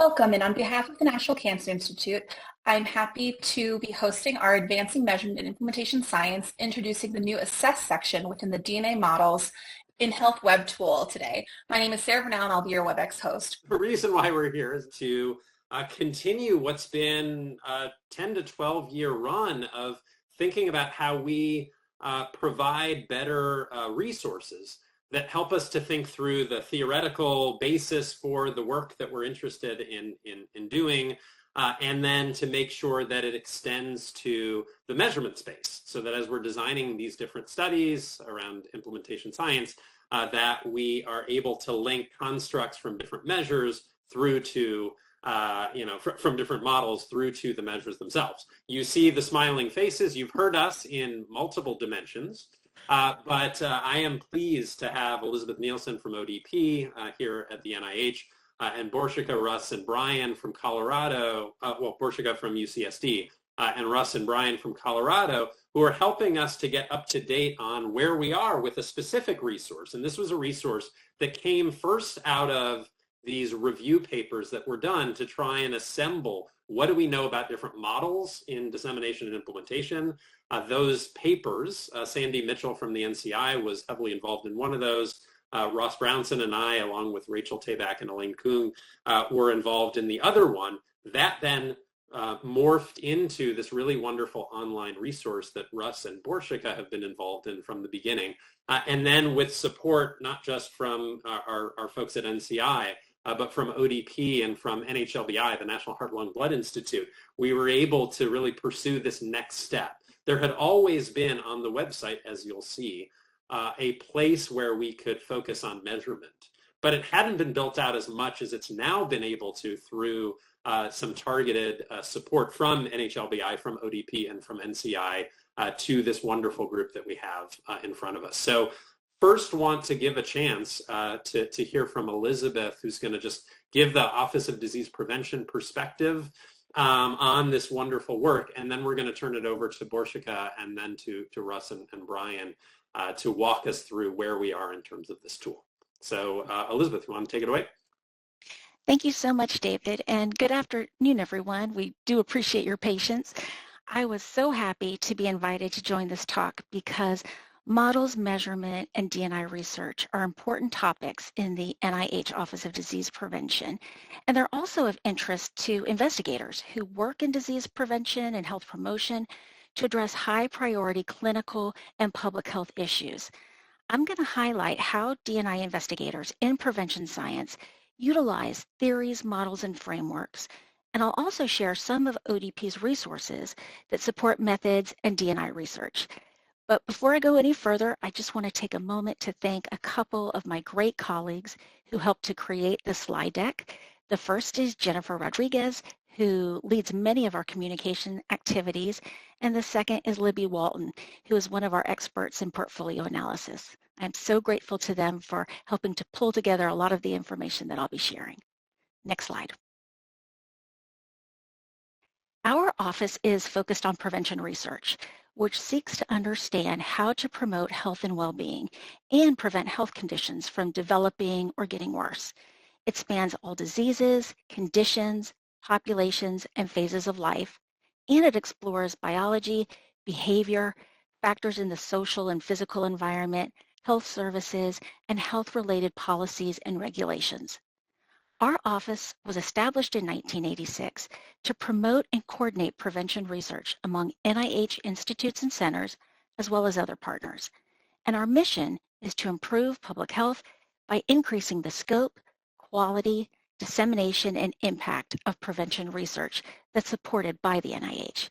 Welcome, and on behalf of the National Cancer Institute, I'm happy to be hosting our Advancing Measurement and Implementation Science, introducing the new Assess section within the D&I Models in Health Webtool today. My name is Sarah Vernell, and I'll be your WebEx host. The reason why we're here is to continue what's been a 10 to 12 year run of thinking about how we provide better resources that help us to think through the theoretical basis for the work that we're interested in doing, and then to make sure that it extends to the measurement space, so that as we're designing these different studies around implementation science, that we are able to link constructs from different measures through to from different models through to the measures themselves. You see the smiling faces. You've heard us in multiple dimensions. But I am pleased to have Elizabeth Nielsen from ODP here at the NIH, and Borshika, Russ, and Brian from Colorado, Borshika from UCSD, and Russ and Brian from Colorado, who are helping us to get up to date on where we are with a specific resource. And this was a resource that came first out of these review papers that were done to try and assemble what do we know about different models in dissemination and implementation. Those papers, Sandy Mitchell from the NCI was heavily involved in one of those. Ross Brownson and I, along with Rachel Tabak and Elaine Kuhn, were involved in the other one. That then morphed into this really wonderful online resource that Russ and Borshika have been involved in from the beginning. And then with support, not just from our folks at NCI, but from ODP and from NHLBI, the National Heart, Lung, Blood Institute, we were able to really pursue this next step. There had always been on the website, as you'll see, a place where we could focus on measurement, but it hadn't been built out as much as it's now been able to through some targeted support from NHLBI, from ODP, and from NCI to this wonderful group that we have in front of us. So first want to give a chance to hear from Elizabeth, who's going to just give the Office of Disease Prevention perspective on this wonderful work. And then we're going to turn it over to Borshika and then to Russ and Brian to walk us through where we are in terms of this tool. So Elizabeth, you want to take it away? Thank you so much, David, and good afternoon, everyone. We do appreciate your patience. I was so happy to be invited to join this talk because models, measurement, and D&I research are important topics in the NIH Office of Disease Prevention, and they're also of interest to investigators who work in disease prevention and health promotion to address high-priority clinical and public health issues. I'm going to highlight how D&I investigators in prevention science utilize theories, models, and frameworks, and I'll also share some of ODP's resources that support methods and D&I research. But before I go any further, I just want to take a moment to thank a couple of my great colleagues who helped to create the slide deck. The first is Jennifer Rodriguez, who leads many of our communication activities, and the second is Libby Walton, who is one of our experts in portfolio analysis. I'm so grateful to them for helping to pull together a lot of the information that I'll be sharing. Next slide. Our office is focused on prevention research, which seeks to understand how to promote health and well-being and prevent health conditions from developing or getting worse. It spans all diseases, conditions, populations, and phases of life, and it explores biology, behavior, factors in the social and physical environment, health services, and health-related policies and regulations. Our office was established in 1986 to promote and coordinate prevention research among NIH institutes and centers, as well as other partners. And our mission is to improve public health by increasing the scope, quality, dissemination, and impact of prevention research that's supported by the NIH.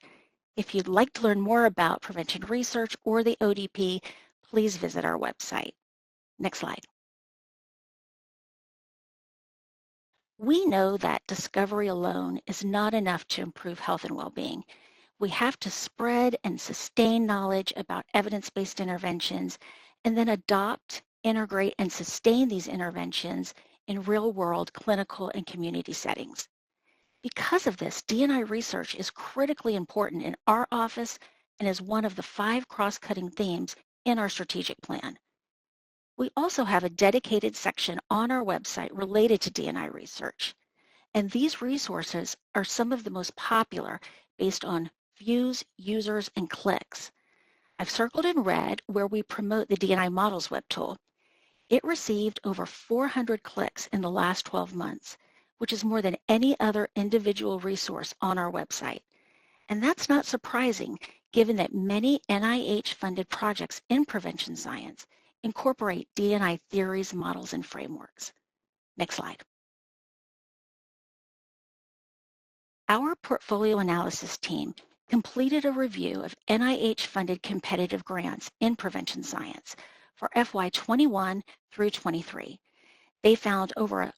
If you'd like to learn more about prevention research or the ODP, please visit our website. Next slide. We know that discovery alone is not enough to improve health and well-being. We have to spread and sustain knowledge about evidence-based interventions and then adopt, integrate, and sustain these interventions in real-world clinical and community settings. Because of this, D&I research is critically important in our office and is one of the 5 cross-cutting themes in our strategic plan. We also have a dedicated section on our website related to D&I research. And these resources are some of the most popular based on views, users, and clicks. I've circled in red where we promote the D&I Models web tool. It received over 400 clicks in the last 12 months, which is more than any other individual resource on our website. And that's not surprising, given that many NIH-funded projects in prevention science incorporate D&I theories, models, and frameworks. Next slide. Our portfolio analysis team completed a review of NIH-funded competitive grants in prevention science for FY21 through 23. They found over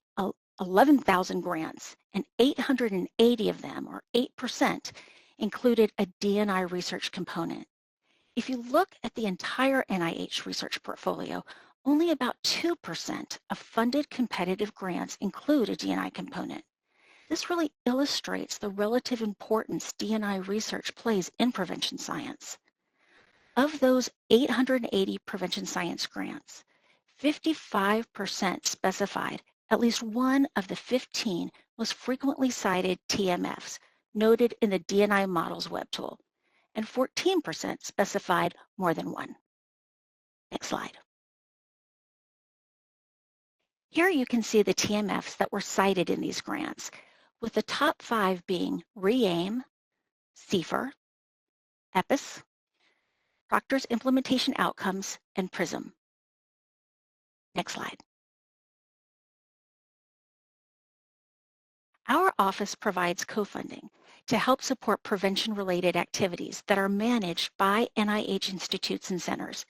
11,000 grants, and 880 of them, or 8%, included a D&I research component. If you look at the entire NIH research portfolio, only about 2% of funded competitive grants include a D&I component. This really illustrates the relative importance D&I research plays in prevention science. Of those 880 prevention science grants, 55% specified at least one of the 15 most frequently cited TMFs noted in the D&I Models web tool, and 14% specified more than one. Next slide. Here you can see the TMFs that were cited in these grants, with the top 5 being RE-AIM, CIFAR, EPIS, Proctor's Implementation Outcomes, and PRISM. Next slide. Our office provides co-funding to help support prevention-related activities that are managed by NIH institutes and centers.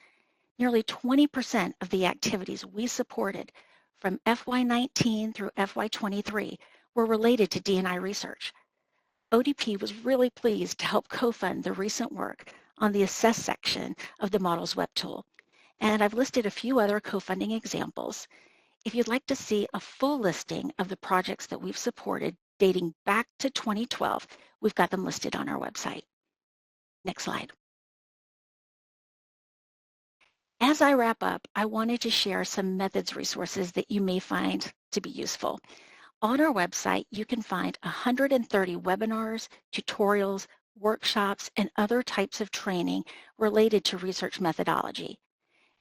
Nearly 20% of the activities we supported from FY19 through FY23 were related to D&I research. ODP was really pleased to help co-fund the recent work on the Assess section of the Models web tool. And I've listed a few other co-funding examples. If you'd like to see a full listing of the projects that we've supported dating back to 2012, we've got them listed on our website. Next slide. As I wrap up, I wanted to share some methods resources that you may find to be useful. On our website, you can find 130 webinars, tutorials, workshops, and other types of training related to research methodology.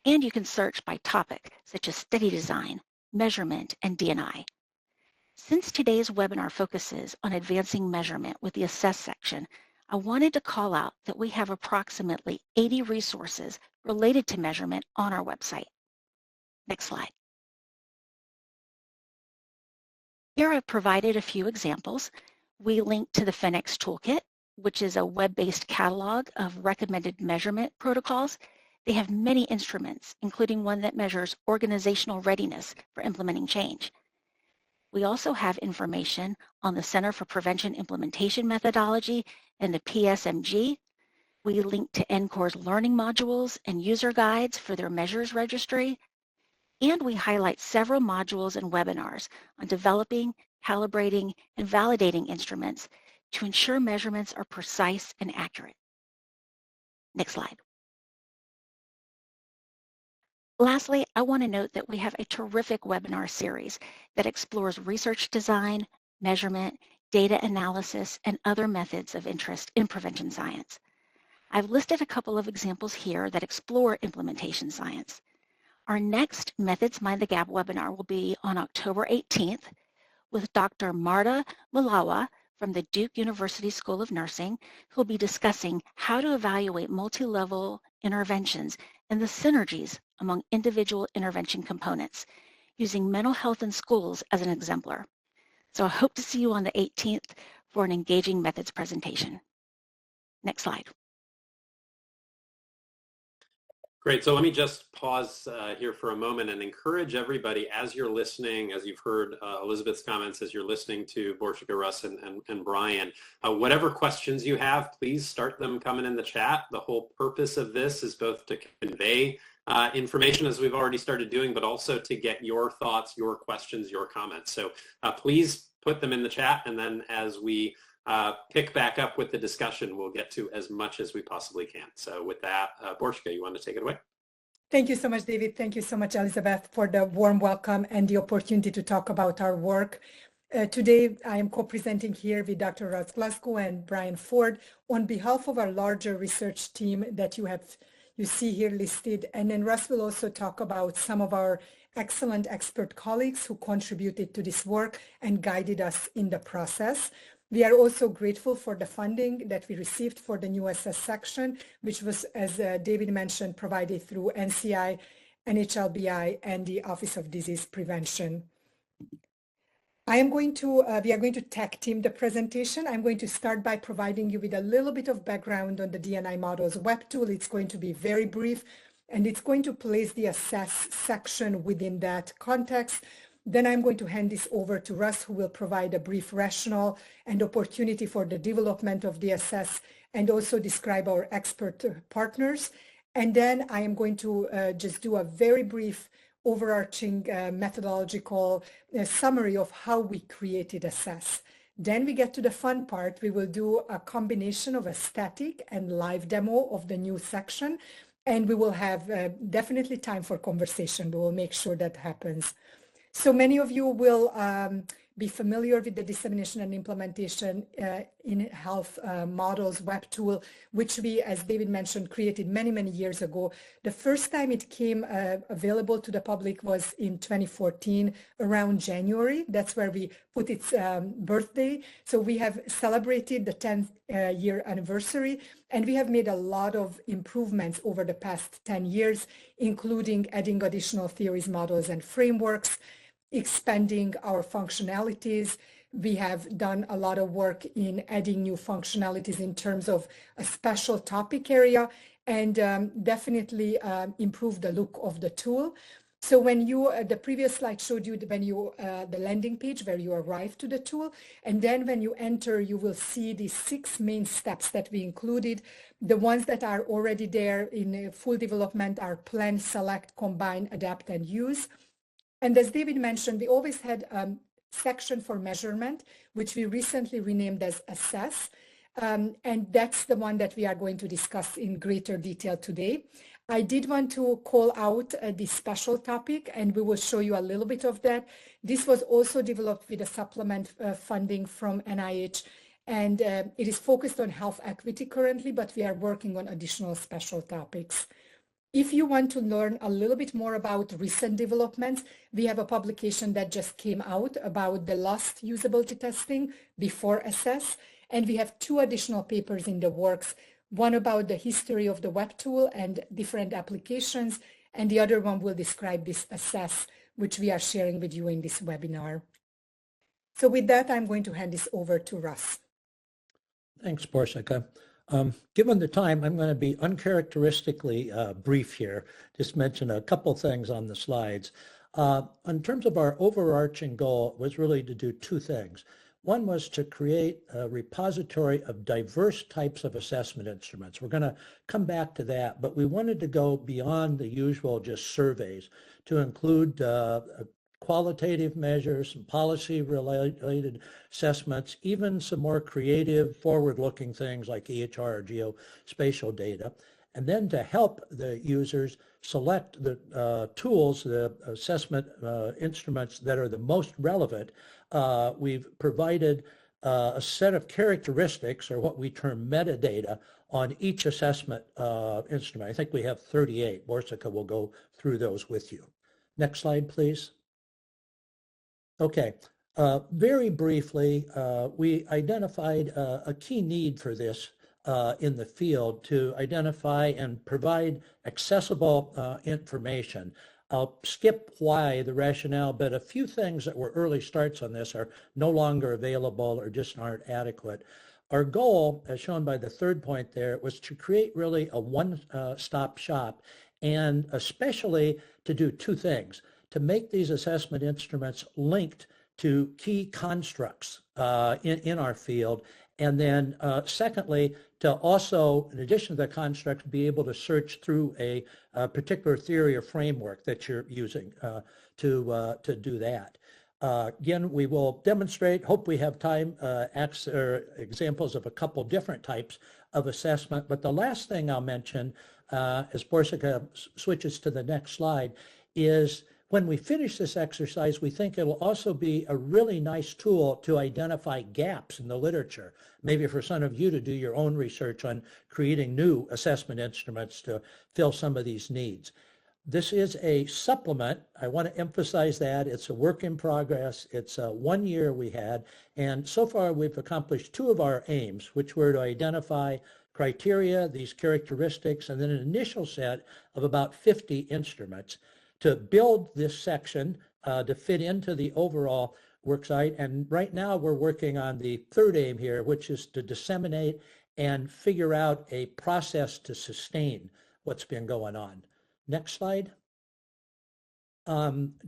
And you can search by topic, such as study design, measurement, and D&I. Since today's webinar focuses on advancing measurement with the Assess section, I wanted to call out that we have approximately 80 resources related to measurement on our website. Next slide. Here I've provided a few examples. We link to the FENIX Toolkit, which is a web-based catalog of recommended measurement protocols. They have many instruments, including one that measures organizational readiness for implementing change. We also have information on the Center for Prevention Implementation Methodology and the PSMG. We link to NCOR's learning modules and user guides for their measures registry. And we highlight several modules and webinars on developing, calibrating, and validating instruments to ensure measurements are precise and accurate. Next slide. Lastly, I want to note that we have a terrific webinar series that explores research design, measurement, data analysis, and other methods of interest in prevention science. I've listed a couple of examples here that explore implementation science. Our next Methods Mind the Gap webinar will be on October 18th with Dr. Marta Malawa from the Duke University School of Nursing, who will be discussing how to evaluate multi-level interventions and the synergies among individual intervention components, using mental health in schools as an exemplar. So I hope to see you on the 18th for an engaging methods presentation. Next slide. Great. So let me just pause here for a moment and encourage everybody, as you're listening, as you've heard Elizabeth's comments, as you're listening to Borshika, Russ, and Brian, whatever questions you have, please start them coming in the chat. The whole purpose of this is both to convey information, as we've already started doing, but also to get your thoughts, your questions, your comments. So please put them in the chat, and then as we pick back up with the discussion, we'll get to as much as we possibly can. So with that, Borshika, you want to take it away? Thank you so much, David. Thank you so much, Elizabeth, for the warm welcome and the opportunity to talk about our work. Today, I am co-presenting here with Dr. Russ Glasgow and Brian Ford on behalf of our larger research team that you see here listed. And then Russ will also talk about some of our excellent expert colleagues who contributed to this work and guided us in the process. We are also grateful for the funding that we received for the new SS section, which was, as David mentioned, provided through NCI, NHLBI, and the Office of Disease Prevention. We are going to tag team the presentation. I'm going to start by providing you with a little bit of background on the D&I Models web tool. It's going to be very brief, and it's going to place the assess section within that context. Then I'm going to hand this over to Russ, who will provide a brief rationale and opportunity for the development of the assess and also describe our expert partners. And then I am going to just do a very brief overarching methodological summary of how we created assess. Then we get to the fun part. We will do a combination of a static and live demo of the new section, and we will have definitely time for conversation. We will make sure that happens. So many of you will be familiar with the Dissemination and Implementation in Health Models web tool, which we, as David mentioned, created many, many years ago. The first time it came available to the public was in 2014, around January. That's where we put its birthday. So we have celebrated the 10th year anniversary, and we have made a lot of improvements over the past 10 years, including adding additional theories, models, and frameworks, expanding our functionalities. We have done a lot of work in adding new functionalities in terms of a special topic area, and definitely improve the look of the tool. So when you, the previous slide showed you the landing page where you arrive to the tool, and then when you enter, you will see the 6 main steps that we included. The ones that are already there in full development are plan, select, combine, adapt, and use. And as David mentioned, we always had a section for measurement, which we recently renamed as assess. And that's the one that we are going to discuss in greater detail today. I did want to call out the special topic, and we will show you a little bit of that. This was also developed with a supplement funding from NIH, and it is focused on health equity currently, but we are working on additional special topics. If you want to learn a little bit more about recent developments, we have a publication that just came out about the lost usability testing before assess, and we have 2 additional papers in the works, one about the history of the web tool and different applications, and the other one will describe this assess, which we are sharing with you in this webinar. So with that, I'm going to hand this over to Russ. Thanks, Borsika. Given the time, I'm going to be uncharacteristically brief here, just mention a couple things on the slides. In terms of our overarching goal was really to do 2 things. One was to create a repository of diverse types of assessment instruments. We're going to come back to that, but we wanted to go beyond the usual just surveys to include qualitative measures, some policy-related assessments, even some more creative, forward-looking things like EHR or geospatial data, and then to help the users select the tools, the assessment instruments that are the most relevant. We've provided a set of characteristics, or what we term metadata, on each assessment instrument. I think we have 38. Borsika will go through those with you. Next slide, please. Okay, very briefly, we identified a key need for this in the field to identify and provide accessible information. I'll skip why, the rationale, but a few things that were early starts on this are no longer available or just aren't adequate. Our goal, as shown by the 3rd point there, was to create really a one-stop shop, and especially to do 2 things. To make these assessment instruments linked to key constructs in our field, and then secondly, to also, in addition to the constructs, be able to search through a particular theory or framework that you're using to do that. Again, we will demonstrate, hope we have time, examples of a couple different types of assessment. But the last thing I'll mention, as Borsika switches to the next slide, is when we finish this exercise, we think it'll also be a really nice tool to identify gaps in the literature, maybe for some of you to do your own research on creating new assessment instruments to fill some of these needs. This is a supplement. I want to emphasize that. It's a work in progress. It's 1 year we had, and so far we've accomplished 2 of our aims, which were to identify criteria, these characteristics, and then an initial set of about 50 instruments to build this section to fit into the overall worksite. And right now we're working on the 3rd aim here, which is to disseminate and figure out a process to sustain what's been going on. Next slide.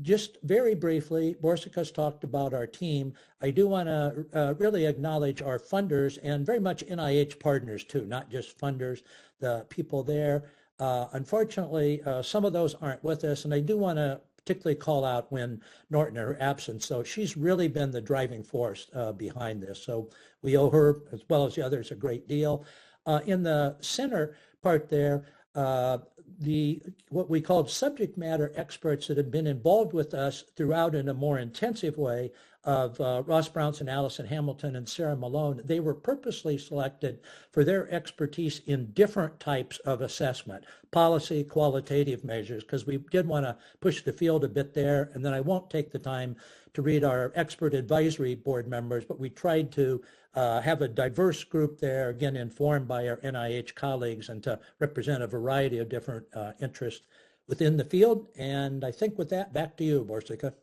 Just very briefly, Borsika's talked about our team. I do want to really acknowledge our funders and very much NIH partners too, not just funders, the people there. Unfortunately, some of those aren't with us, and I do want to particularly call out Wynn Norton in her absence. So she's really been the driving force behind this. So we owe her, as well as the others, a great deal. In the center part there, what we called subject matter experts that have been involved with us throughout in a more intensive way of Ross Brownson, Allison Hamilton, and Sarah Malone. They were purposely selected for their expertise in different types of assessment, policy, qualitative measures, because we did want to push the field a bit there. And then I won't take the time to read our expert advisory board members, but we tried to have a diverse group there, again, informed by our NIH colleagues, and to represent a variety of different interests within the field. And I think with that, back to you, Borsika.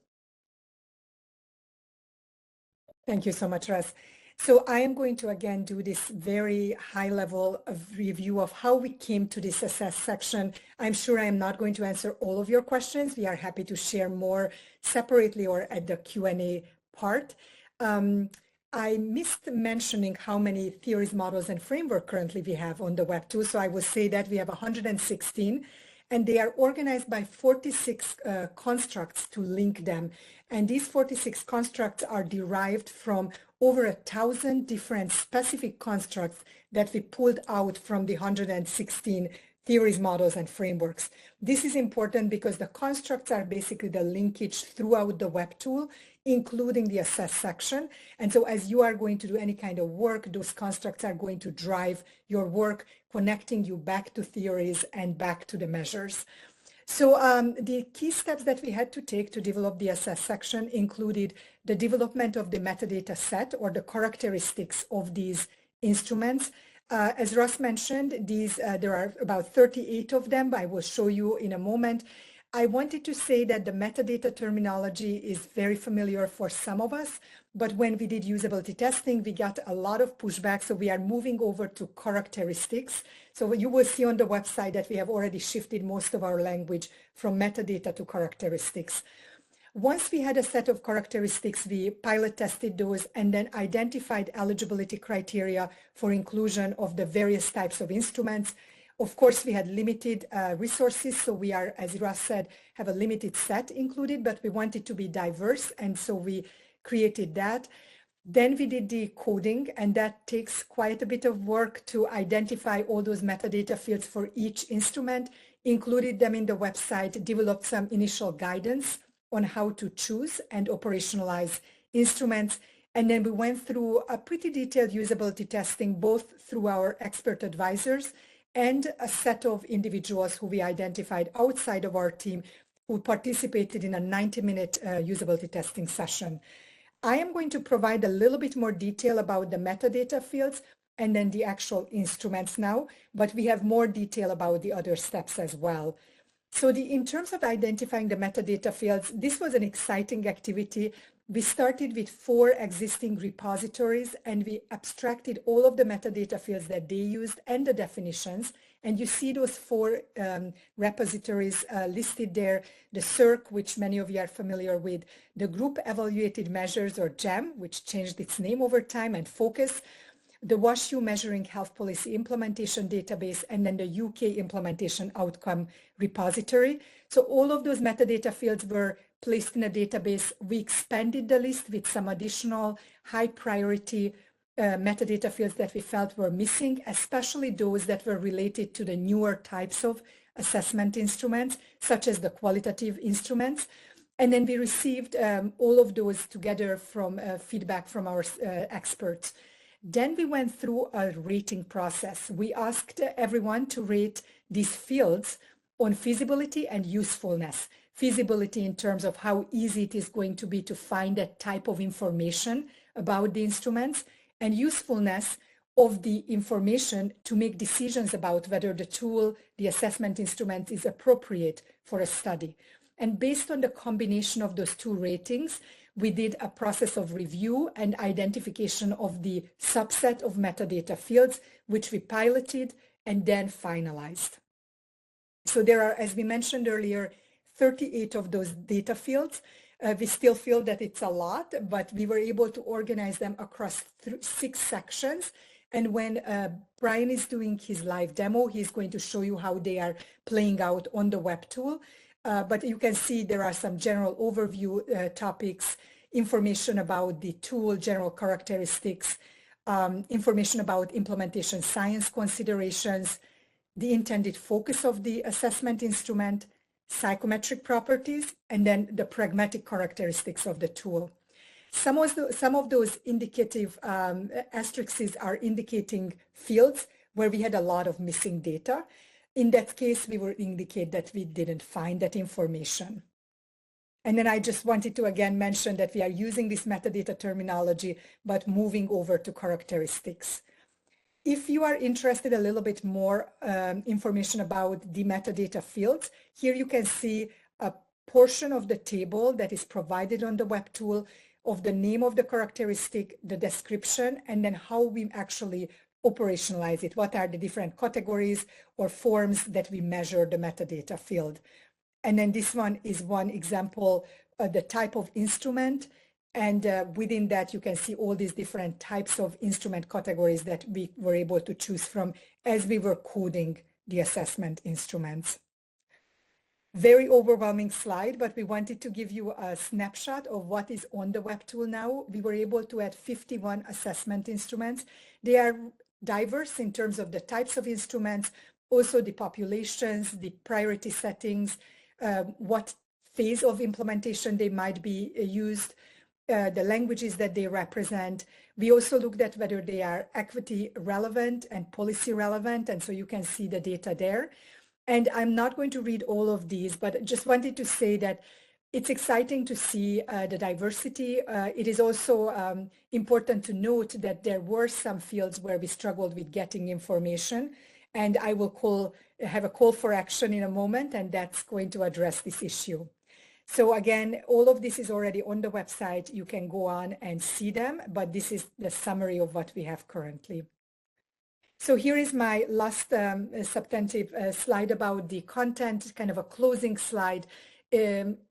Thank you so much, Russ. So I am going to again do this very high level of review of how we came to this assess section. I'm sure I am not going to answer all of your questions. We are happy to share more separately or at the Q&A part. I missed mentioning how many theories, models, and framework currently we have on the Webtool. So I will say that we have 116, and they are organized by 46 constructs to link them. And these 46 constructs are derived from over 1,000 different specific constructs that we pulled out from the 116 theories, models, and frameworks. This is important because the constructs are basically the linkage throughout the Webtool, including the assess section. And so as you are going to do any kind of work, those constructs are going to drive your work, connecting you back to theories and back to the measures. So the key steps that we had to take to develop the assess section included the development of the metadata set or the characteristics of these instruments. As Russ mentioned, there are about 38 of them. I will show you in a moment. I wanted to say that the metadata terminology is very familiar for some of us, but when we did usability testing, we got a lot of pushback. So we are moving over to characteristics. So you will see on the website that we have already shifted most of our language from metadata to characteristics. Once we had a set of characteristics, we pilot tested those and then identified eligibility criteria for inclusion of the various types of instruments. Of course, we had limited resources, so we are, as Russ said, have a limited set included, but we wanted to be diverse, and so we created that. Then we did the coding, and that takes quite a bit of work to identify all those metadata fields for each instrument, included them in the website, developed some initial guidance on how to choose and operationalize instruments. And then we went through a pretty detailed usability testing, both through our expert advisors and a set of individuals who we identified outside of our team who participated in a 90-minute usability testing session. I am going to provide a little bit more detail about the metadata fields and then the actual instruments now, but we have more detail about the other steps as well. So in terms of identifying the metadata fields, this was an exciting activity. We started with 4 existing repositories and we abstracted all of the metadata fields that they used and the definitions. And you see those 4 repositories listed there, the CERC, which many of you are familiar with, the Group Evaluated Measures, or GEM, which changed its name over time, and FOCUS, the WashU Measuring Health Policy Implementation Database, and then the UK Implementation Outcome Repository. So all of those metadata fields were placed in a database. We expanded the list with some additional high priority metadata fields that we felt were missing, especially those that were related to the newer types of assessment instruments, such as the qualitative instruments. And then we received all of those together from feedback from our experts. Then we went through a rating process. We asked everyone to rate these fields on feasibility and usefulness. Feasibility in terms of how easy it is going to be to find that type of information about the instruments, and usefulness of the information to make decisions about whether the tool, the assessment instrument, is appropriate for a study. And based on the combination of those two ratings, we did a process of review and identification of the subset of metadata fields, which we piloted and then finalized. So there are, as we mentioned earlier, 38 of those data fields. We still feel that it's a lot, but we were able to organize them across 6 sections. And when Brian is doing his live demo, he's going to show you how they are playing out on the Webtool. But you can see there are some general overview topics, information about the tool, general characteristics, information about implementation science considerations, the intended focus of the assessment instrument, psychometric properties, and then the pragmatic characteristics of the tool. Some of those indicative asterisks are indicating fields where we had a lot of missing data. In that case, we will indicate that we didn't find that information. And then I just wanted to again mention that we are using this metadata terminology, but moving over to characteristics. If you are interested a little bit more information about the metadata fields, here you can see a portion of the table that is provided on the Webtool of the name of the characteristic, the description, and then how we actually operationalize it. What are the different categories or forms that we measure the metadata field? And then this one is one example, the type of instrument. And within that, you can see all these different types of instrument categories that we were able to choose from as we were coding the assessment instruments. Very overwhelming slide, but we wanted to give you a snapshot of what is on the Webtool now. We were able to add 51 assessment instruments. They are diverse in terms of the types of instruments, also the populations, the priority settings, what phase of implementation they might be used, the languages that they represent. We also looked at whether they are equity relevant and policy relevant, and so you can see the data there. And I'm not going to read all of these, but just wanted to say that it's exciting to see the diversity. It is also important to note that there were some fields where we struggled with getting information, and I will have a call for action in a moment, and that's going to address this issue. So again, all of this is already on the website. You can go on and see them, but this is the summary of what we have currently. So here is my last substantive slide about the content, kind of a closing slide,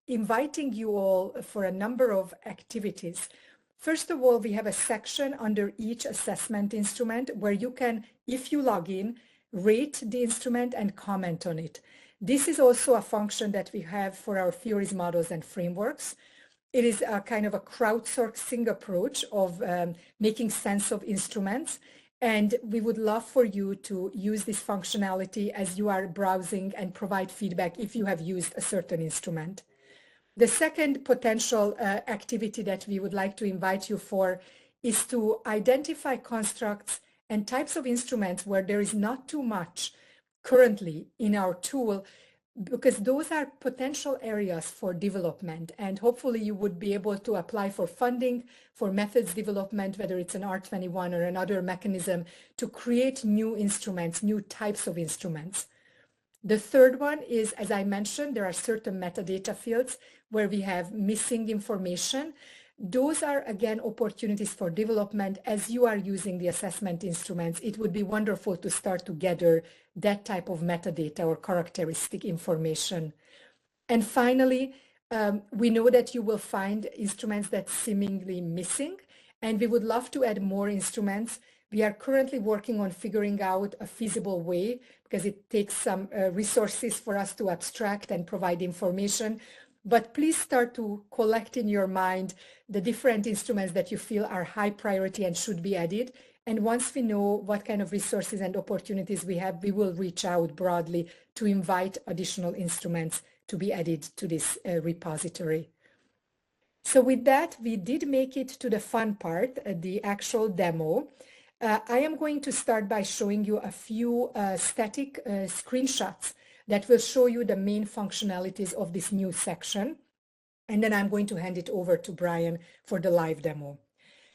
inviting you all for a number of activities. First of all, we have a section under each assessment instrument where you can, if you log in, rate the instrument and comment on it. This is also a function that we have for our theories, models, and frameworks. It is a kind of a crowdsourcing approach of making sense of instruments. And we would love for you to use this functionality as you are browsing and provide feedback if you have used a certain instrument. The second potential activity that we would like to invite you for is to identify constructs and types of instruments where there is not too much currently in our tool, because those are potential areas for development, and hopefully you would be able to apply for funding for methods development, whether it's an R21 or another mechanism, to create new instruments, new types of instruments. The third one is, as I mentioned, there are certain metadata fields where we have missing information. Those are, again, opportunities for development. As you are using the assessment instruments, it would be wonderful to start to gather that type of metadata or characteristic information. And finally, we know that you will find instruments that's seemingly missing, and we would love to add more instruments. We are currently working on figuring out a feasible way, because it takes some resources for us to abstract and provide information. But please start to collect in your mind the different instruments that you feel are high priority and should be added. And once we know what kind of resources and opportunities we have, we will reach out broadly to invite additional instruments to be added to this repository. So with that, we did make it to the fun part, the actual demo. I am going to start by showing you a few static screenshots that will show you the main functionalities of this new section. And then I'm going to hand it over to Brian for the live demo.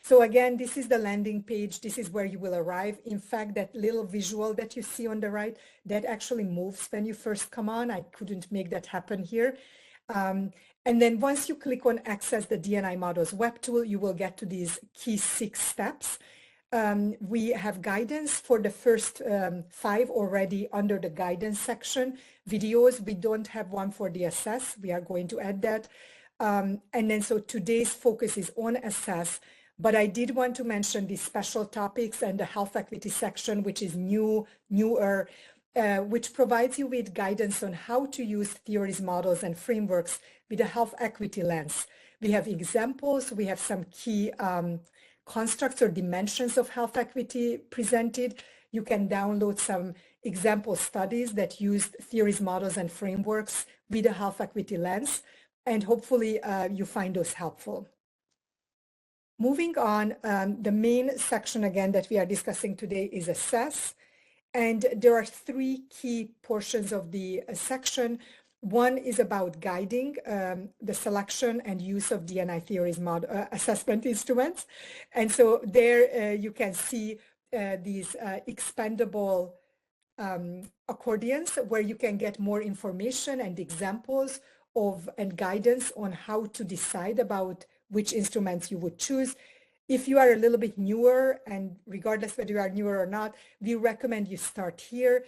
So again, this is the landing page. This is where you will arrive. In fact, that little visual that you see on the right, that actually moves when you first come on. I couldn't make that happen here. And then once you click on Access the D&I Models web tool, you will get to these key 6 steps. We have guidance for the first 5 already under the guidance section. Videos, we don't have one for the assess. We are going to add that. And then so today's focus is on assess, but I did want to mention the special topics and the health equity section, which is newer, which provides you with guidance on how to use theories, models, and frameworks with a health equity lens. We have examples, we have some key constructs or dimensions of health equity presented. You can download some example studies that used theories, models, and frameworks with a health equity lens, and hopefully you find those helpful. Moving on, the main section again that we are discussing today is assess. And there are 3 key portions of the section. One is about guiding the selection and use of D&I theories assessment instruments. And so there you can see these expandable accordions where you can get more information and examples of and guidance on how to decide about which instruments you would choose. If you are a little bit newer, and regardless whether you are newer or not, we recommend you start here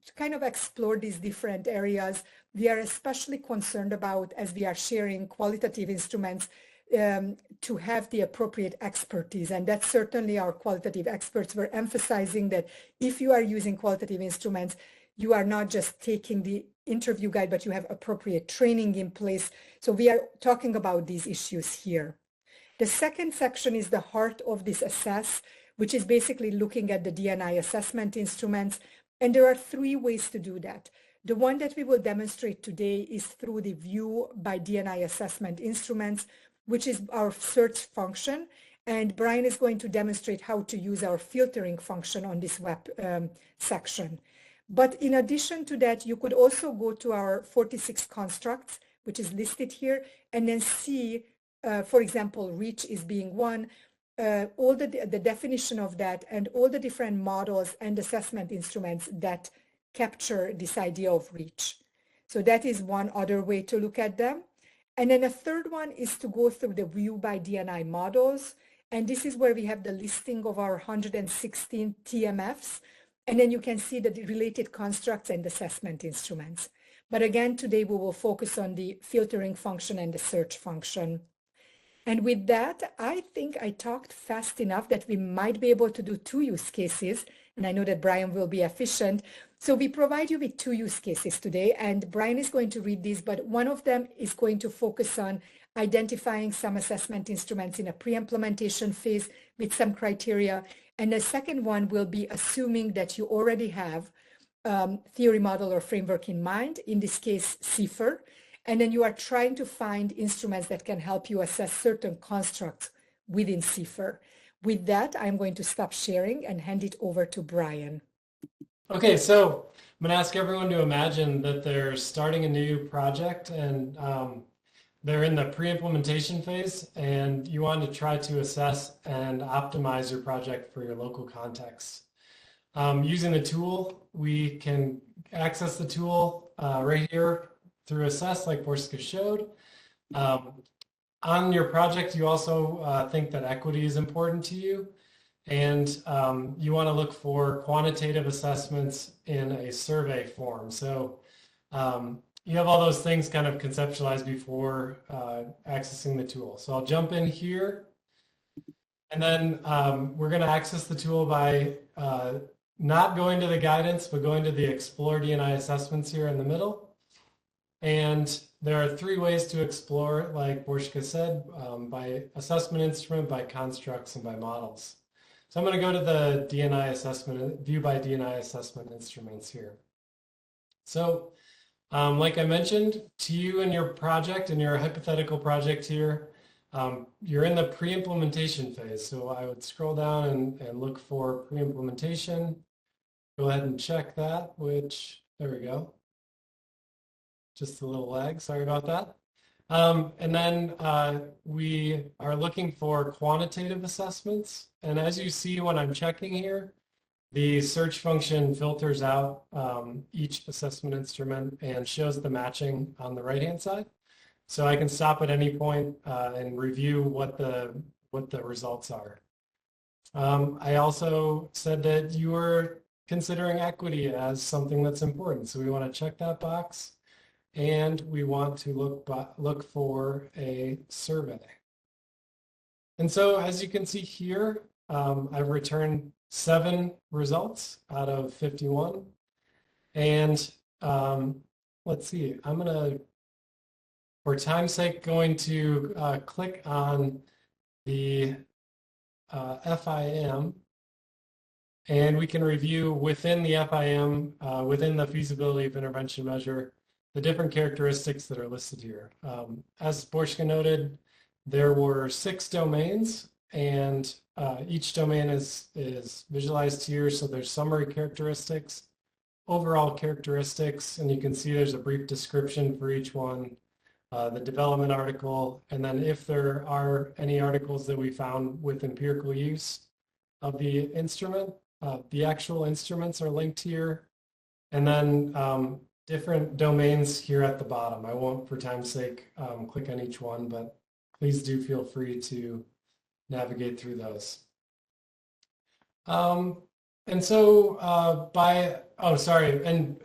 to kind of explore these different areas. We are especially concerned about, as we are sharing qualitative instruments, to have the appropriate expertise. And that's certainly our qualitative experts were emphasizing that if you are using qualitative instruments, you are not just taking the interview guide, but you have appropriate training in place. So we are talking about these issues here. The second section is the heart of this assess, which is basically looking at the D&I assessment instruments. And there are 3 ways to do that. The one that we will demonstrate today is through the view by D&I assessment instruments, which is our search function. And Brian is going to demonstrate how to use our filtering function on this web section. But in addition to that, you could also go to our 46 constructs, which is listed here, and then see, for example, reach is being one, all the definition of that and all the different models and assessment instruments that capture this idea of reach. So that is one other way to look at them. And then a third one is to go through the view by D&I models. And this is where we have the listing of our 116 TMFs. And then you can see the related constructs and assessment instruments. But again, today we will focus on the filtering function and the search function. And with that, I think I talked fast enough that we might be able to do 2 use cases. And I know that Brian will be efficient. So we provide you with 2 use cases today. And Brian is going to read these, but one of them is going to focus on identifying some assessment instruments in a pre-implementation phase with some criteria. And the second one will be assuming that you already have theory, model, or framework in mind, in this case, CIFAR. And then you are trying to find instruments that can help you assess certain constructs within CIFAR. With that, I'm going to stop sharing and hand it over to Brian. Okay, so I'm going to ask everyone to imagine that they're starting a new project and they're in the pre-implementation phase, and you want to try to assess and optimize your project for your local context. Using the tool, we can access the tool right here through assess, like Borska showed. On your project, you also think that equity is important to you, and you want to look for quantitative assessments in a survey form. So you have all those things kind of conceptualized before accessing the tool. So I'll jump in here, and then we're going to access the tool by not going to the guidance, but going to the Explore D&I assessments here in the middle. And there are 3 ways to explore, like Borska said, by assessment instrument, by constructs, and by models. So I'm going to go to the D&I assessment, view by D&I assessment instruments here. So like I mentioned, to you and your project and your hypothetical project here, You're in the pre-implementation phase. So I would scroll down and look for pre-implementation. Go ahead and check that, which, there we go. Just a little lag, sorry about that. And then we are looking for quantitative assessments. And as you see when I'm checking here, the search function filters out each assessment instrument and shows the matching on the right-hand side. So I can stop at any point and review what the results are. I also said that you were considering equity as something that's important. So we want to check that box. And we want to look for a survey. And so as you can see here, I've returned 7 results out of 51. And let's see, I'm going to, for time's sake, going to click on the FIM. And we can review within the FIM, within the feasibility of intervention measure, the different characteristics that are listed here. As Borska noted, there were 6 domains, and each domain is visualized here. So there's summary characteristics, overall characteristics, and you can see there's a brief description for each one, the development article, and then if there are any articles that we found with empirical use of the instrument, the actual instruments are linked here, and then different domains here at the bottom. I won't, for time's sake, click on each one, but please do feel free to navigate through those. And so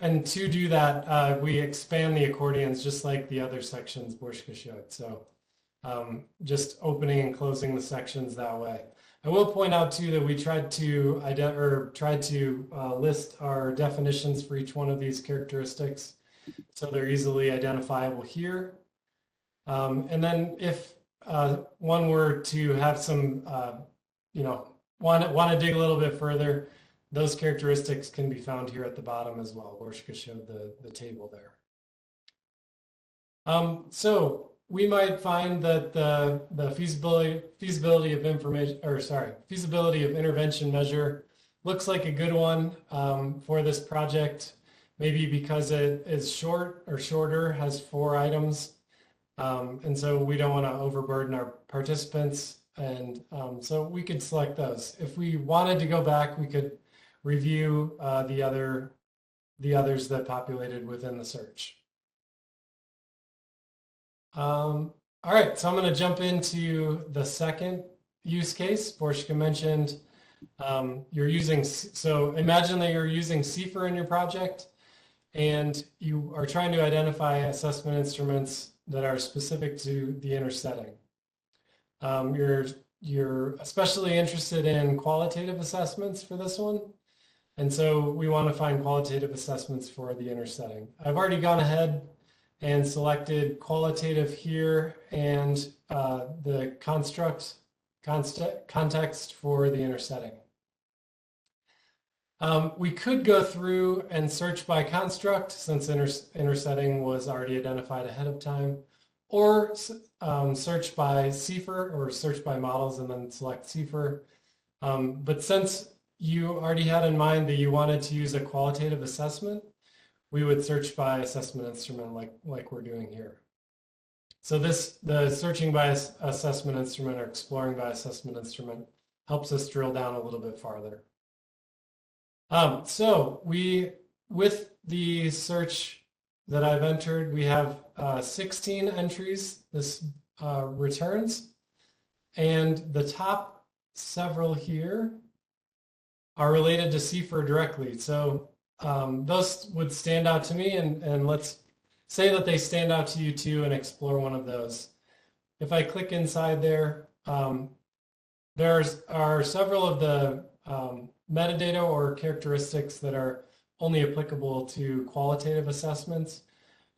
and to do that, we expand the accordions just like the other sections Borska showed. So just opening and closing the sections that way. I will point out too that we tried to list our definitions for each one of these characteristics, so they're easily identifiable here. And then if one were to have some, want to dig a little bit further, those characteristics can be found here at the bottom as well. Borska showed the table there. So we might find that the feasibility of intervention measure looks like a good one for this project, maybe because it is short or shorter, has 4 items. And so we don't want to overburden our participants. And so we could select those. If we wanted to go back, we could review the others that populated within the search. All right, so I'm going to jump into the second use case. Borska mentioned so imagine that you're using CIFAR in your project and you are trying to identify assessment instruments that are specific to the inner setting. You're especially interested in qualitative assessments for this one. And so we want to find qualitative assessments for the inner setting. I've already gone ahead and selected qualitative here and the context for the inner setting. We could go through and search by construct since inner setting was already identified ahead of time, or search by CIFAR or search by models and then select CIFAR. But since you already had in mind that you wanted to use a qualitative assessment, we would search by assessment instrument like we're doing here. So the searching by assessment instrument or exploring by assessment instrument helps us drill down a little bit farther. So with the search that I've entered, we have 16 entries this returns, and the top several here are related to CIFAR directly. So those would stand out to me, and let's say that they stand out to you too and explore one of those. If I click inside there, there are several of the metadata or characteristics that are only applicable to qualitative assessments.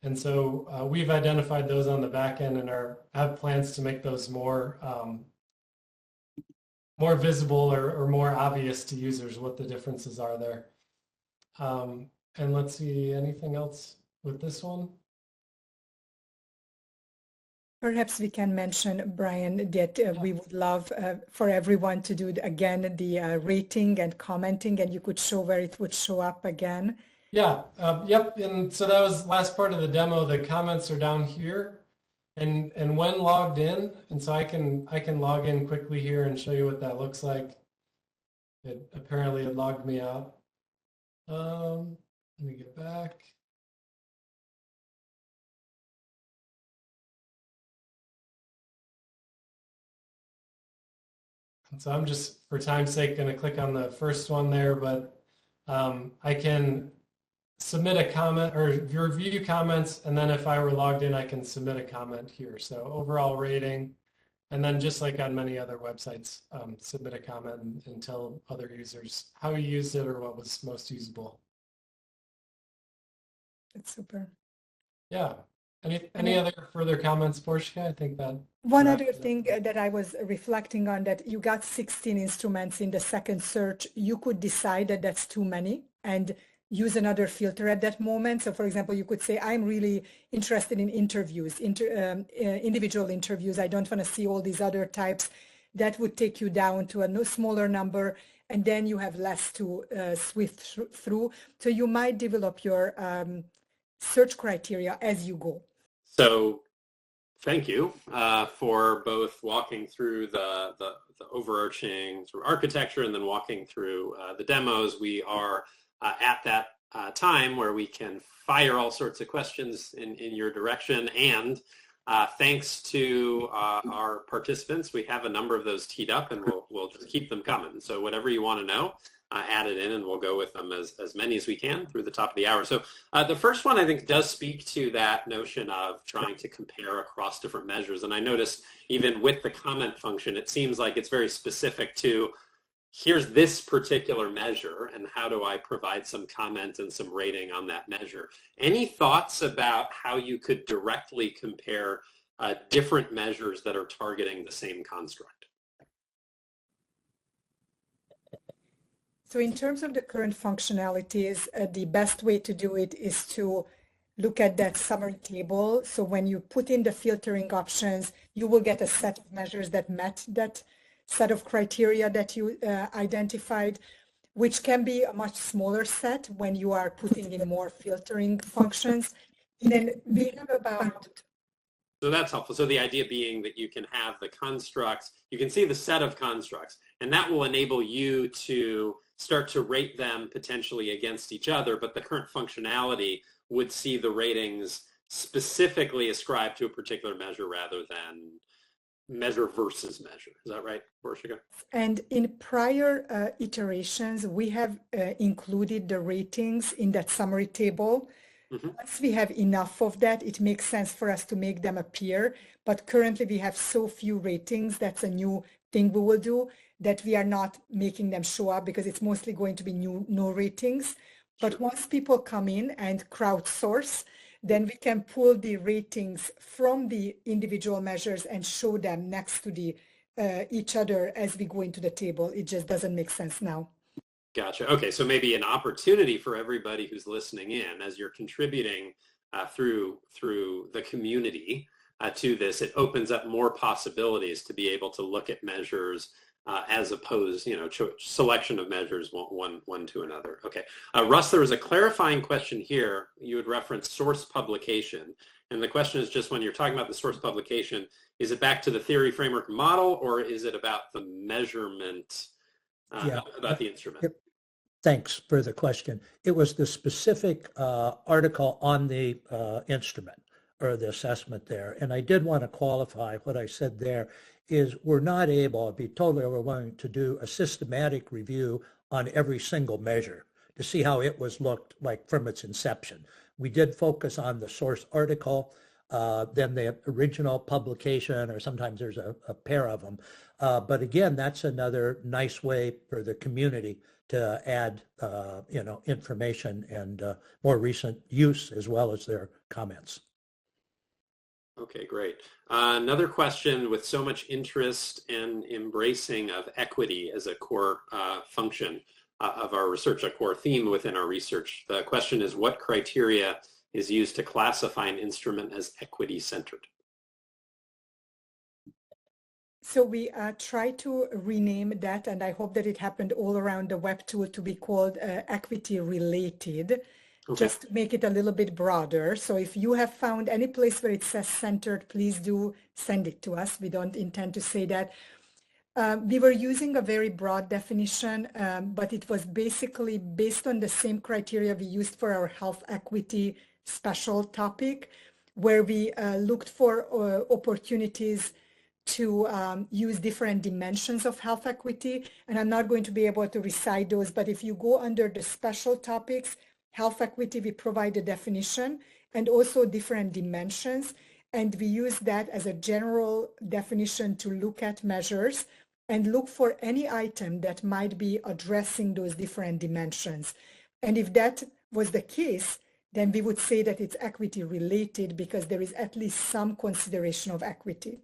And so we've identified those on the back end and have plans to make those more visible or more obvious to users what the differences are there. And let's see, anything else with this one? Perhaps we can mention, Brian, that we would love for everyone to do, again, the rating and commenting, and you could show where it would show up again. Yeah, yep. And so that was last part of the demo. The comments are down here. And when logged in, and so I can log in quickly here and show you what that looks like. It apparently it logged me out. Let me get back. And so I'm just, for time's sake, going to click on the first one there, but I can submit a comment or review comments, and then if I were logged in, I can submit a comment here. So overall rating, and then just like on many other websites, submit a comment and tell other users how you used it or what was most usable. That's super. Yeah. Any other further comments, Portia? I think that. One other thing that I was reflecting on, that you got 16 instruments in the second search. You could decide that that's too many and use another filter at that moment. So for example, you could say, I'm really interested in interviews, individual interviews. I don't want to see all these other types. That would take you down to a smaller number, and then you have less to swift through. So you might develop your search criteria as you go. So thank you for both walking through the overarching sort of architecture and then walking through the demos. We are at that time where we can fire all sorts of questions in your direction. And thanks to our participants, we have a number of those teed up, and we'll just keep them coming. So whatever you want to know, add it in, and we'll go with them as many as we can through the top of the hour. So the first one, I think, does speak to that notion of trying to compare across different measures. And I noticed even with the comment function, it seems like it's very specific to, here's this particular measure, and how do I provide some comment and some rating on that measure? Any thoughts about how you could directly compare different measures that are targeting the same construct? So in terms of the current functionalities, the best way to do it is to look at that summary table. So when you put in the filtering options, you will get a set of measures that met that set of criteria that you identified, which can be a much smaller set when you are putting in more filtering functions. And then we have about... So that's helpful. So the idea being that you can have the constructs, you can see the set of constructs, and that will enable you to start to rate them potentially against each other, but the current functionality would see the ratings specifically ascribed to a particular measure rather than measure versus measure. Is that right, Portia? And in prior iterations, we have included the ratings in that summary table. Mm-hmm. Once we have enough of that, it makes sense for us to make them appear. But currently we have so few ratings, that's a new thing we will do, that we are not making them show up because it's mostly going to be no ratings. But once people come in and crowdsource, then we can pull the ratings from the individual measures and show them next to the each other as we go into the table. It just doesn't make sense now. Gotcha. Okay, so maybe an opportunity for everybody who's listening in as you're contributing through the community to this. It opens up more possibilities to be able to look at measures as opposed, selection of measures one to another. Okay, Russ, there was a clarifying question here. You had referenced source publication, and the question is just, when you're talking about the source publication, is it back to the theory framework model, or is it about the measurement? About the instrument. Yep. Thanks for the question. It was the specific article on the instrument or the assessment there. And I did want to qualify what I said there is we're not able, I'd be totally overwhelming, to do a systematic review on every single measure to see how it was looked like from its inception. We did focus on the source article, then the original publication, or sometimes there's a pair of them. But again, that's another nice way for the community to add, information and more recent use as well as their comments. Okay, great. Another question: with so much interest and embracing of equity as a core function of our research, a core theme within our research, the question is, what criteria is used to classify an instrument as equity-centered? So we try to rename that, and I hope that it happened all around the Webtool, to be called equity related, just to make it a little bit broader. So if you have found any place where it says centered, please do send it to us. We don't intend to say that. We were using a very broad definition, but it was basically based on the same criteria we used for our health equity special topic, where we looked for opportunities to use different dimensions of health equity. And I'm not going to be able to recite those, but if you go under the special topics, health equity, we provide a definition and also different dimensions. And we use that as a general definition to look at measures and look for any item that might be addressing those different dimensions. And if that was the case, then we would say that it's equity related because there is at least some consideration of equity.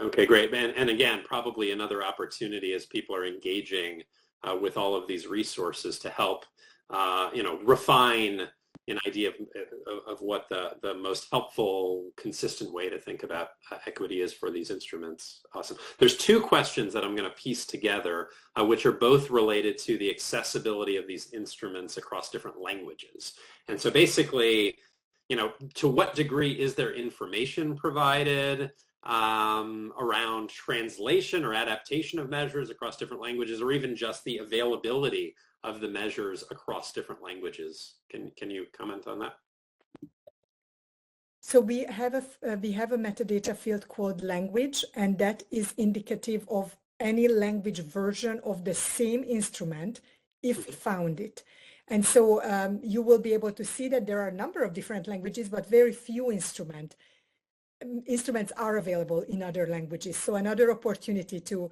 Okay, great. And again, probably another opportunity as people are engaging with all of these resources to help, refine an idea of what the most helpful, consistent way to think about equity is for these instruments. Awesome. There's two questions that I'm going to piece together, which are both related to the accessibility of these instruments across different languages. And so basically, to what degree is there information provided around translation or adaptation of measures across different languages, or even just the availability of the measures across different languages? Can you comment on that? So we have a metadata field called language, and that is indicative of any language version of the same instrument if we found it. And so you will be able to see that there are a number of different languages, but very few instruments are available in other languages. So another opportunity to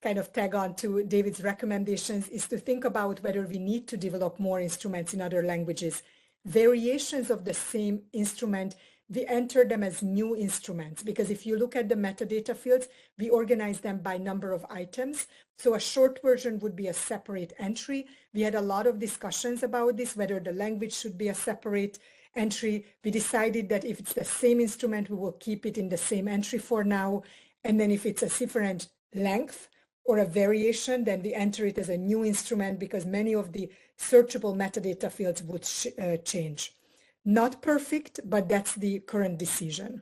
kind of tag on to David's recommendations is to think about whether we need to develop more instruments in other languages. Variations of the same instrument, we enter them as new instruments, because if you look at the metadata fields, we organize them by number of items. So a short version would be a separate entry. We had a lot of discussions about this, whether the language should be a separate entry. We decided that if it's the same instrument, we will keep it in the same entry for now. And then if it's a different length or a variation, then we enter it as a new instrument, because many of the searchable metadata fields would change. Not perfect, but that's the current decision.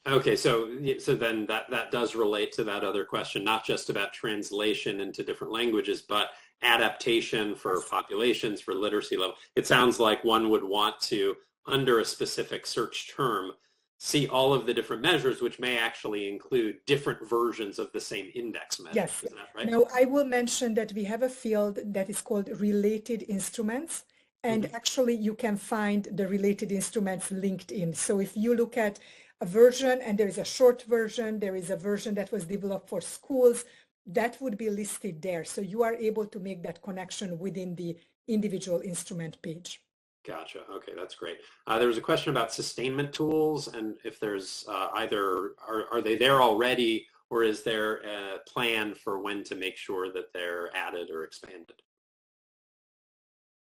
Okay, so then that does relate to that other question, not just about translation into different languages, but adaptation for populations, for literacy level. It sounds like one would want to, under a specific search term, see all of the different measures, which may actually include different versions of the same index measure. Yes. Isn't that right? Now, I will mention that we have a field that is called related instruments, and actually you can find the related instruments linked in. So if you look at a version and there is a short version, there is a version that was developed for schools, that would be listed there. So you are able to make that connection within the individual instrument page. Gotcha. Okay, that's great. There was a question about sustainment tools, and if there's either, are they there already, or is there a plan for when to make sure that they're added or expanded?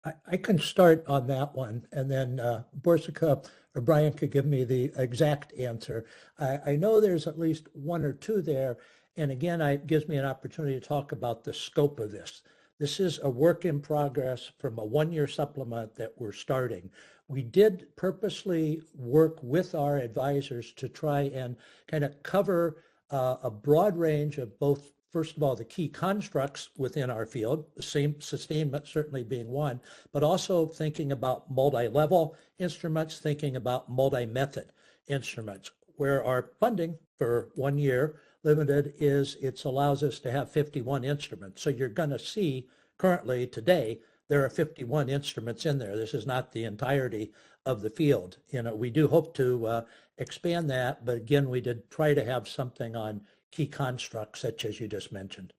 I can start on that one, and then Borsika or Brian could give me the exact answer. I know there's at least one or two there, and again, it gives me an opportunity to talk about the scope of this. This is a work in progress from a one-year supplement that we're starting. We did purposely work with our advisors to try and kind of cover a broad range of both, first of all, the key constructs within our field, the same sustainment certainly being one, but also thinking about multi-level instruments, thinking about multi-method instruments, where our funding for 1 year limited is it allows us to have 51 instruments. So you're going to see currently today, there are 51 instruments in there. This is not the entirety of the field. We do hope to expand that, but again, we did try to have something on key constructs such as you just mentioned.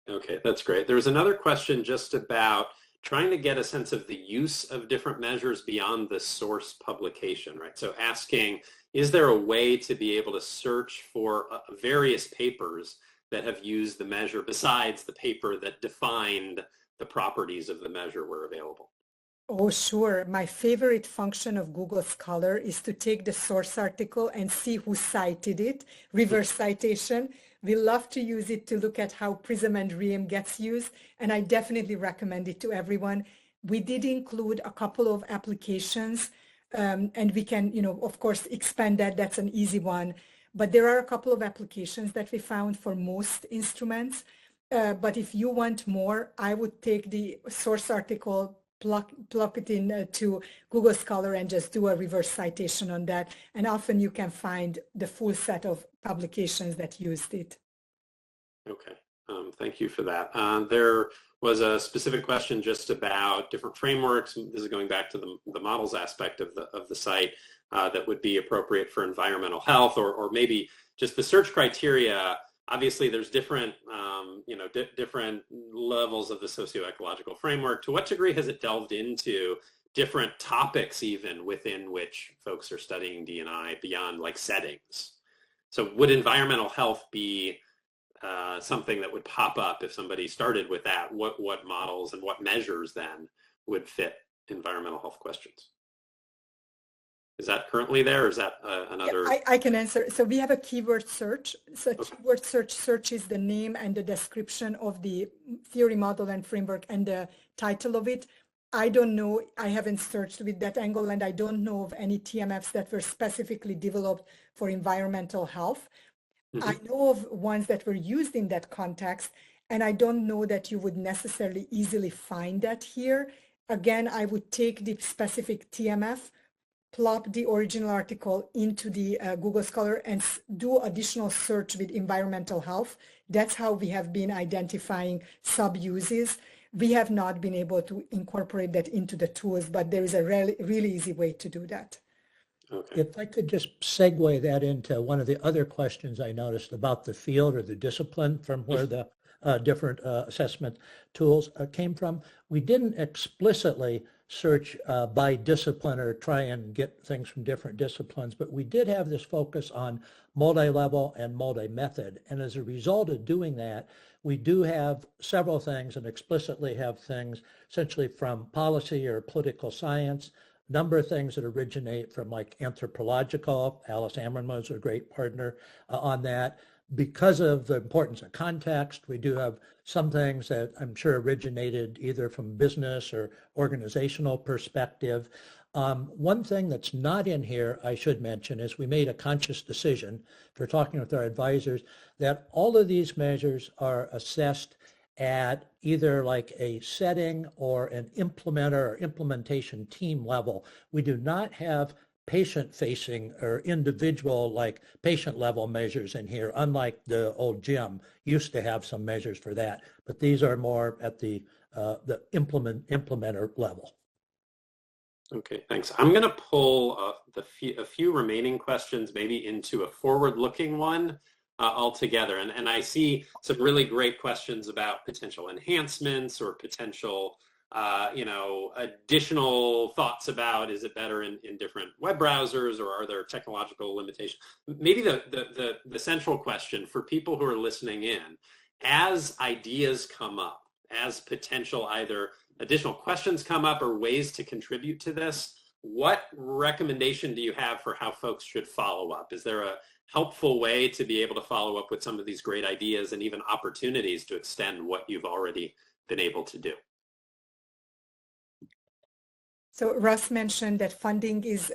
Okay, that's great. There was another question just about trying to get a sense of the use of different measures beyond the source publication, right? So asking, is there a way to be able to search for various papers that have used the measure besides the paper that defined the properties of the measure were available? Oh, sure. My favorite function of Google Scholar is to take the source article and see who cited it, reverse citation. We love to use it to look at how Prism and Riem gets used, and I definitely recommend it to everyone. We did include a couple of applications, and we can, of course, expand that. That's an easy one. But there are a couple of applications that we found for most instruments. But if you want more, I would take the source article, plug it in to Google Scholar and just do a reverse citation on that. And often you can find the full set of publications that used it. Okay, thank you for that. There was a specific question just about different frameworks. This is going back to the models aspect of the site that would be appropriate for environmental health, or maybe just the search criteria. Obviously, there's different, different levels of the socio-ecological framework. To what degree has it delved into different topics even within which folks are studying D&I beyond like settings? So would environmental health be something that would pop up if somebody started with that? What models and what measures then would fit environmental health questions? Is that currently there, or is that another? Yeah, I can answer. So we have a keyword search. So Okay. keyword search searches the name and the description of the theory, model, and framework and the title of it. I don't know. I haven't searched with that angle, and I don't know of any TMFs that were specifically developed for environmental health. Mm-hmm. I know of ones that were used in that context, and I don't know that you would necessarily easily find that here. Again, I would take the specific TMF, plop the original article into the Google Scholar and do additional search with environmental health. That's how we have been identifying sub-uses. We have not been able to incorporate that into the tools, but there is a really easy way to do that. Okay. If I could just segue that into one of the other questions I noticed about the field or the discipline from where the different assessment tools came from. We didn't explicitly search by discipline or try and get things from different disciplines, but we did have this focus on multi-level and multi-method. And as a result of doing that, we do have several things and explicitly have things essentially from policy or political science, number of things that originate from like anthropological. Alice Ammerman was a great partner on that. Because of the importance of context, we do have some things that I'm sure originated either from business or organizational perspective. One thing that's not in here, I should mention, is we made a conscious decision for talking with our advisors that all of these measures are assessed at either like a setting or an implementer or implementation team level. We do not have patient-facing or individual like patient-level measures in here, unlike the old gym used to have some measures for that. But these are more at the implementer level. Okay, thanks. I'm going to pull a few remaining questions maybe into a forward-looking one altogether. And I see some really great questions about potential enhancements or potential additional thoughts about, is it better in different web browsers, or are there technological limitations? Maybe the central question for people who are listening in, as ideas come up, as potential either additional questions come up or ways to contribute to this, what recommendation do you have for how folks should follow up? Is there a helpful way to be able to follow up with some of these great ideas and even opportunities to extend what you've already been able to do? So Russ mentioned that funding is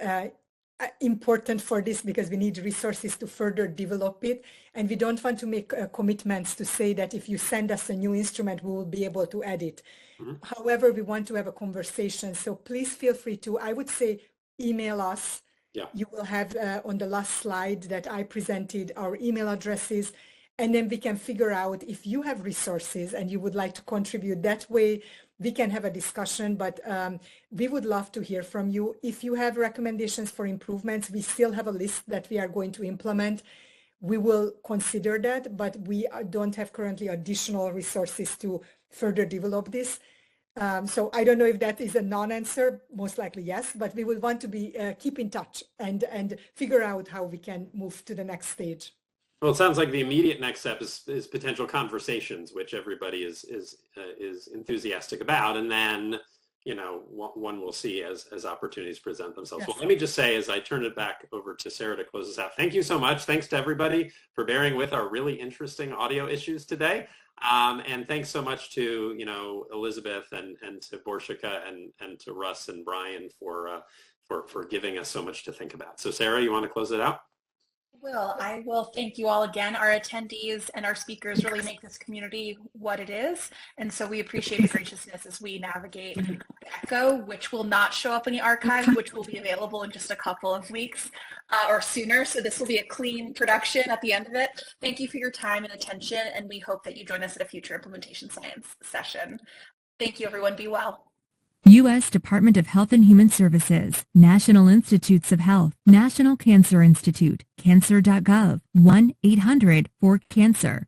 important for this because we need resources to further develop it. And we don't want to make commitments to say that if you send us a new instrument, we will be able to add it. Mm-hmm. However, we want to have a conversation. So please feel free to, I would say, email us. Yeah. You will have on the last slide that I presented our email addresses, and then we can figure out if you have resources and you would like to contribute. That way we can have a discussion, but we would love to hear from you. If you have recommendations for improvements, we still have a list that we are going to implement. We will consider that, but we don't have currently additional resources to further develop this. So I don't know if that is a non-answer, most likely yes, but we would want to be keep in touch and figure out how we can move to the next stage. Well, it sounds like the immediate next step is potential conversations, which everybody is enthusiastic about, and then one will see as opportunities present themselves. Yes. Well, let me just say, as I turn it back over to Sarah to close this out, thank you so much. Thanks to everybody for bearing with our really interesting audio issues today. And thanks so much to, Elizabeth and to Borshika and to Russ and Brian for giving us so much to think about. So Sarah, you want to close it out? I will thank you all again. Our attendees and our speakers really make this community what it is. And so we appreciate the graciousness as we navigate ECHO, which will not show up in the archive, which will be available in just a couple of weeks or sooner. So this will be a clean production at the end of it. Thank you for your time and attention. And we hope that you join us at a future implementation science session. Thank you, everyone. Be well. U.S. Department of Health and Human Services, National Institutes of Health, National Cancer Institute, cancer.gov, 1-800-4-CANCER.